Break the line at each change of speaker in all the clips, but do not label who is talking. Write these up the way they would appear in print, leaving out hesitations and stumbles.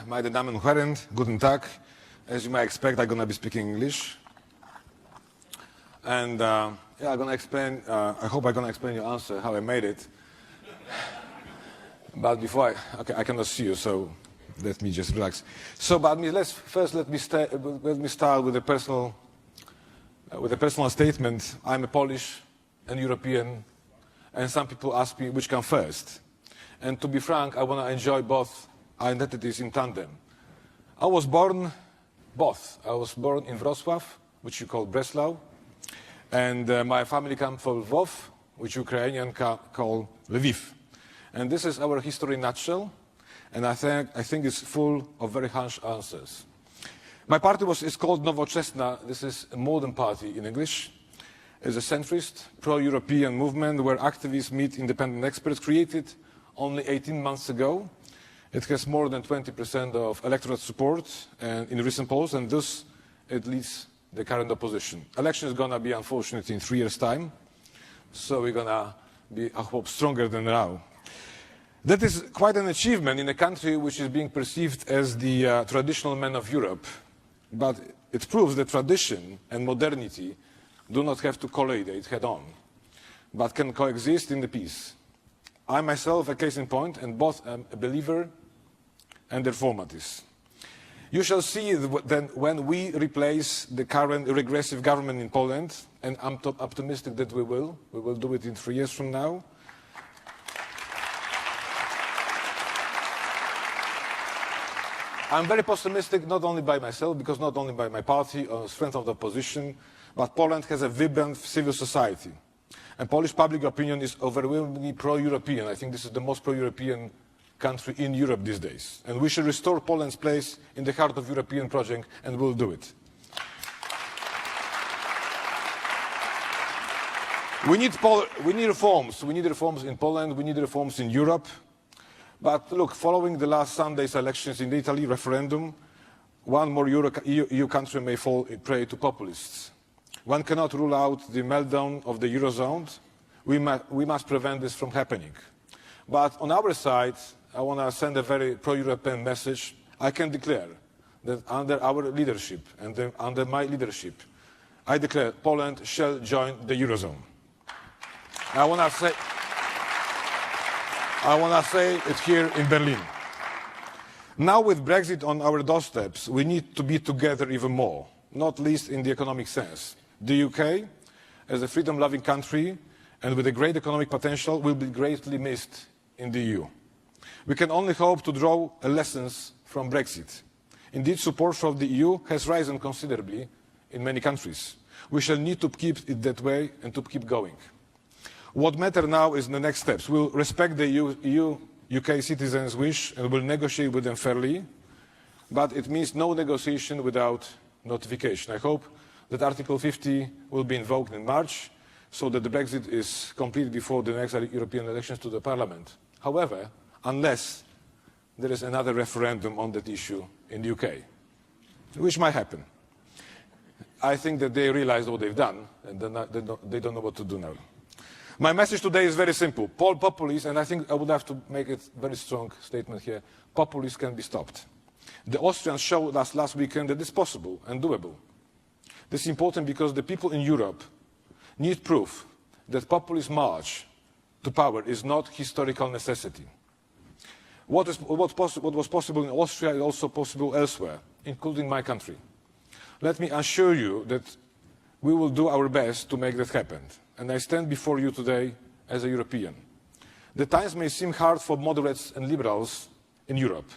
Meine Damen und Herren, guten Tag. As you might expect, I'm going to be speaking English. And yeah, I'm going to explain, I hope I'm going to explain your answer, how I made it. But before okay, I cannot see you, so let me just relax. So, but let me start with a personal statement. I'm a Polish and European, and some people ask me which come first. And to be frank, I want to enjoy both identities in tandem. I was born both. I was born in Wrocław, which you call Breslau, and my family comes from Lwów, which Ukrainian call Lviv. And this is our history in a nutshell, and I think it's full of very harsh answers. My party is called Nowoczesna. This is a modern party in English. It's a centrist, pro-European movement where activists meet independent experts, created only 18 months ago. It has more than 20% of electorate support in recent polls, and thus it leads the current opposition. Election is going to be, unfortunately, in 3 years' time, so we're going to be, I hope, stronger than now. That is quite an achievement in a country which is being perceived as the traditional man of Europe, but it proves that tradition and modernity do not have to collide head-on, but can coexist in the peace. I myself a case in point, and both am a believer and a reformatist. You shall see then when we replace the current regressive government in Poland, and I'm optimistic that we will do it in 3 years from now. I'm very pessimistic, not only by myself, because not only by my party or strength of the opposition, but Poland has a vibrant civil society. And Polish public opinion is overwhelmingly pro-European. I think this is the most pro-European country in Europe these days. And we should restore Poland's place in the heart of the European project, and we'll do it. We need reforms. We need reforms in Poland. We need reforms in Europe. But look, following the last Sunday's elections in Italy referendum, one more EU country may fall prey to populists. One cannot rule out the meltdown of the Eurozone. We must prevent this from happening. But on our side, I want to send a very pro-European message. I can declare that under our leadership and under my leadership, I declare Poland shall join the Eurozone. I want to say it here in Berlin. Now with Brexit on our doorsteps, we need to be together even more, not least in the economic sense. The UK, as a freedom-loving country and with a great economic potential, will be greatly missed in the EU. We can only hope to draw lessons from Brexit. Indeed, support for the EU has risen considerably in many countries. We shall need to keep it that way and to keep going. What matters now is the next steps. We'll respect the EU-UK citizens' wish and will negotiate with them fairly, but it means no negotiation without notification. I hope that Article 50 will be invoked in March, so that the Brexit is completed before the next European elections to the Parliament. However, unless there is another referendum on that issue in the UK, which might happen. I think that they realize what they've done, and they don't know what to do now. My message today is very simple. Populists, and I think I would have to make a very strong statement here, populists can be stopped. The Austrians showed us last weekend that it's possible and doable. This is important because the people in Europe need proof that populist march to power is not historical necessity. What was possible in Austria is also possible elsewhere, including my country. Let me assure you that we will do our best to make that happen. And I stand before you today as a European. The times may seem hard for moderates and liberals in Europe.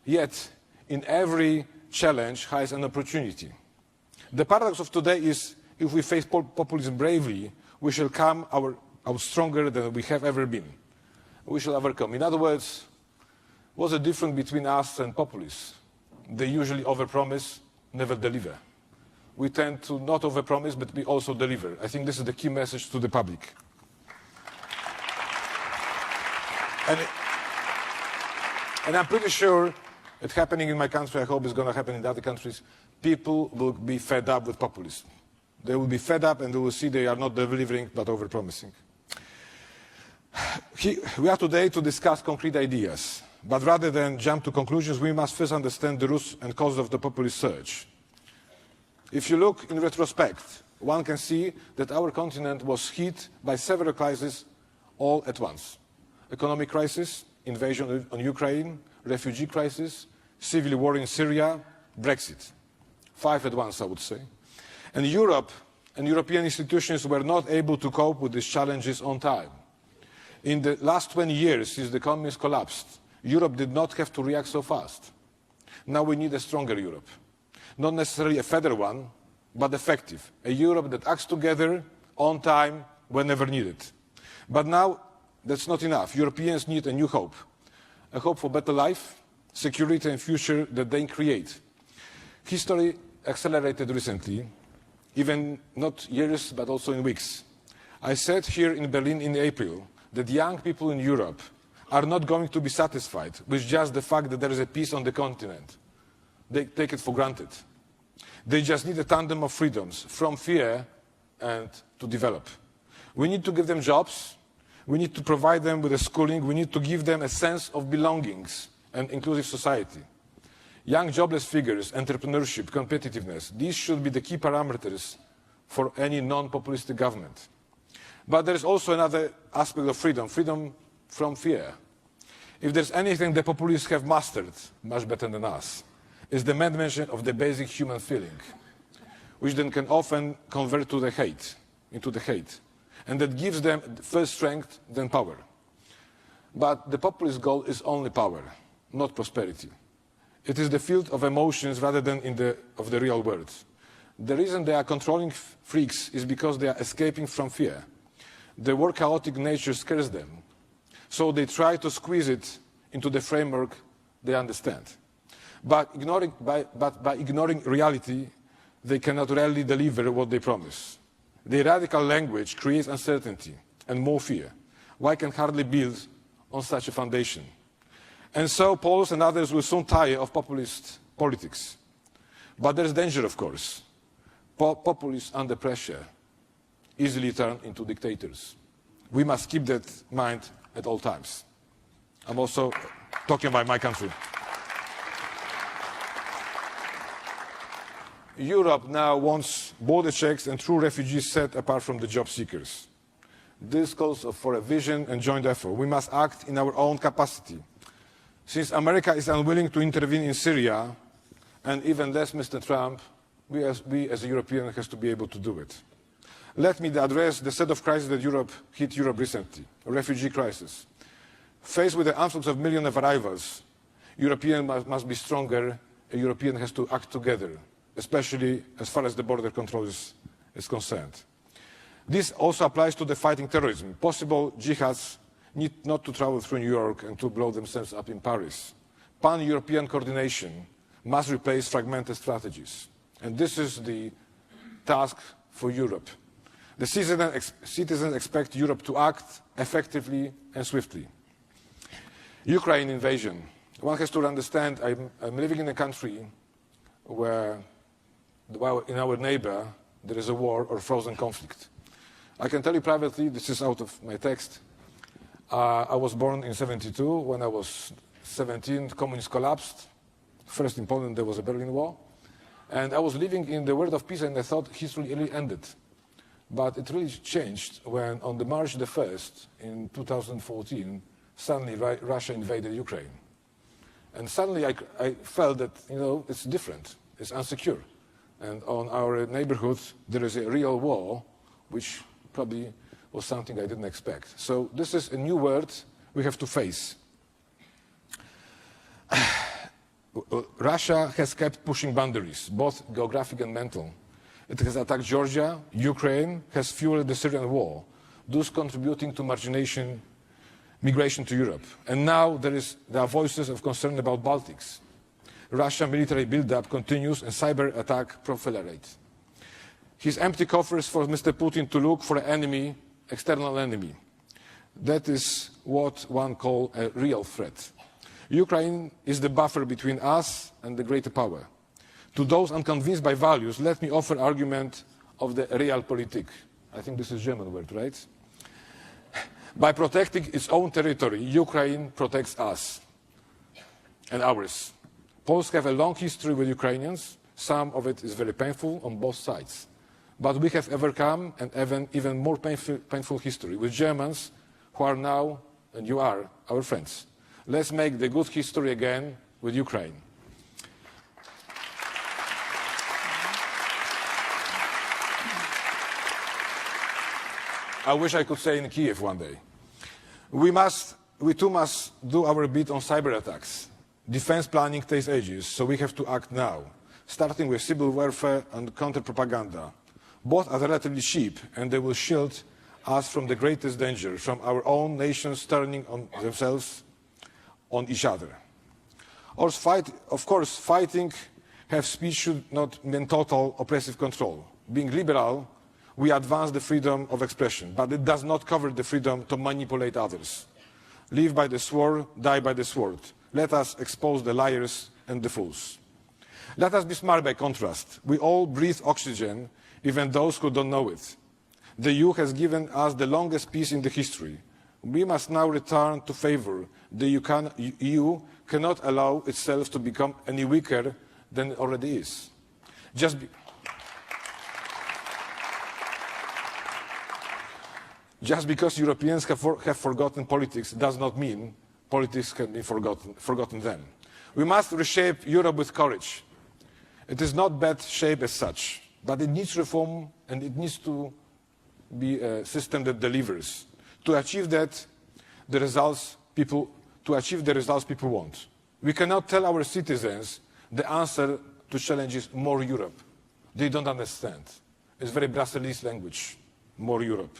Yet, in every challenge hides an opportunity. The paradox of today is, if we face populism bravely, we shall come out stronger than we have ever been. We shall overcome. In other words, what's the difference between us and populists? They usually overpromise, never deliver. We tend to not overpromise, but we also deliver. I think this is the key message to the public. And I'm pretty sure it's happening in my country. I hope it's going to happen in other countries. People will be fed up with populism. They will be fed up and they will see they are not delivering but overpromising. We are today to discuss concrete ideas, but rather than jump to conclusions, we must first understand the roots and causes of the populist surge. If you look in retrospect, one can see that our continent was hit by several crises all at once. Economic crisis, invasion on Ukraine, refugee crisis, civil war in Syria, Brexit. 5 at once, I would say. And Europe and European institutions were not able to cope with these challenges on time. In the last 20 years, since the economies collapsed, Europe did not have to react so fast. Now we need a stronger Europe. Not necessarily a federal one, but effective. A Europe that acts together, on time, whenever needed. But now, that's not enough. Europeans need a new hope. A hope for better life, security and future that they create. History accelerated recently, even not years, but also in weeks. I said here in Berlin in April that young people in Europe are not going to be satisfied with just the fact that there is a peace on the continent. They take it for granted. They just need a tandem of freedoms, from fear and to develop. We need to give them jobs. We need to provide them with a schooling. We need to give them a sense of belongings and inclusive society. Young jobless figures, entrepreneurship, competitiveness, these should be the key parameters for any non-populistic government. But there is also another aspect of freedom, freedom from fear. If there's anything the populists have mastered much better than us, it's the management of the basic human feeling, which then can often convert to the hate, into the hate. And that gives them first strength, then power. But the populist goal is only power, not prosperity. It is the field of emotions rather than of the real world. The reason they are controlling freaks is because they are escaping from fear. The more chaotic nature scares them, so they try to squeeze it into the framework they understand. But by ignoring reality, they cannot really deliver what they promise. Their radical language creates uncertainty and more fear. One can hardly build on such a foundation. And so Poles and others will soon tire of populist politics. But there's danger, of course. Populists under pressure easily turn into dictators. We must keep that in mind at all times. I'm also talking about my country. Europe now wants border checks and true refugees set apart from the job seekers. This calls for a vision and joint effort. We must act in our own capacity. Since America is unwilling to intervene in Syria, and even less Mr. Trump, we as a European have to be able to do it. Let me address the set of crises that hit Europe recently. A refugee crisis. Faced with the influx of millions of arrivals, Europeans must be stronger. A European has to act together, especially as far as the border control is concerned. This also applies to the fighting terrorism. Possible jihads need not to travel through New York and to blow themselves up in Paris. Pan-European coordination must replace fragmented strategies. And this is the task for Europe. The citizens expect Europe to act effectively and swiftly. Ukraine invasion. One has to understand, I'm living in a country where in our neighbor there is a war or frozen conflict. I can tell you privately, this is out of my text, I was born in 1972. When I was 17, communism collapsed. First in Poland there was a Berlin Wall. And I was living in the world of peace and I thought history really ended. But it really changed when on the March the 1st in 2014, suddenly Russia invaded Ukraine. And suddenly I felt that, it's different, it's unsecure. And on our neighborhood there is a real war, which probably was something I didn't expect. So this is a new world we have to face. Russia has kept pushing boundaries, both geographic and mental. It has attacked Georgia, Ukraine, has fueled the Syrian war, thus contributing to migration to Europe. And now there are voices of concern about Baltics. Russian military build-up continues and cyber attack proliferate. His empty coffers force Mr. Putin to look for an enemy, external enemy. That is what one calls a real threat. Ukraine is the buffer between us and the greater power. To those unconvinced by values, let me offer argument of the realpolitik. I think this is a German word, right? By protecting its own territory, Ukraine protects us and ours. Poles have a long history with Ukrainians. Some of it is very painful on both sides. But we have overcome an even more painful history with Germans who are now, and you are, our friends. Let's make the good history again with Ukraine. I wish I could say in Kiev one day. We too must do our bit on cyber attacks. Defense planning takes ages, so we have to act now, starting with cyber warfare and counter-propaganda. Both are relatively cheap, and they will shield us from the greatest danger, from our own nations turning on themselves, on each other. Of course, fighting have speech should not mean total oppressive control. Being liberal, we advance the freedom of expression, but it does not cover the freedom to manipulate others. Live by the sword, die by the sword. Let us expose the liars and the fools. Let us be smart by contrast. We all breathe oxygen, even those who don't know it. The EU has given us the longest peace in the history. We must now return to favor. The EU cannot allow itself to become any weaker than it already is. Just because Europeans have forgotten politics does not mean politics can be forgotten them. We must reshape Europe with courage. It is not bad shape as such, but it needs reform and it needs to be a system that delivers. To achieve that, the results people want. We cannot tell our citizens the answer to challenge is more Europe. They don't understand. It's very Brussels language, more Europe.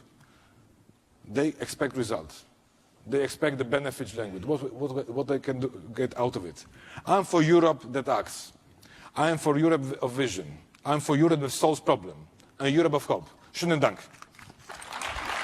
They expect results. They expect the benefits language, what they can get out of it. I'm for Europe that acts. I am for Europe of vision. I'm for Europe that solves problems. And Europe of hope. Schönen Dank.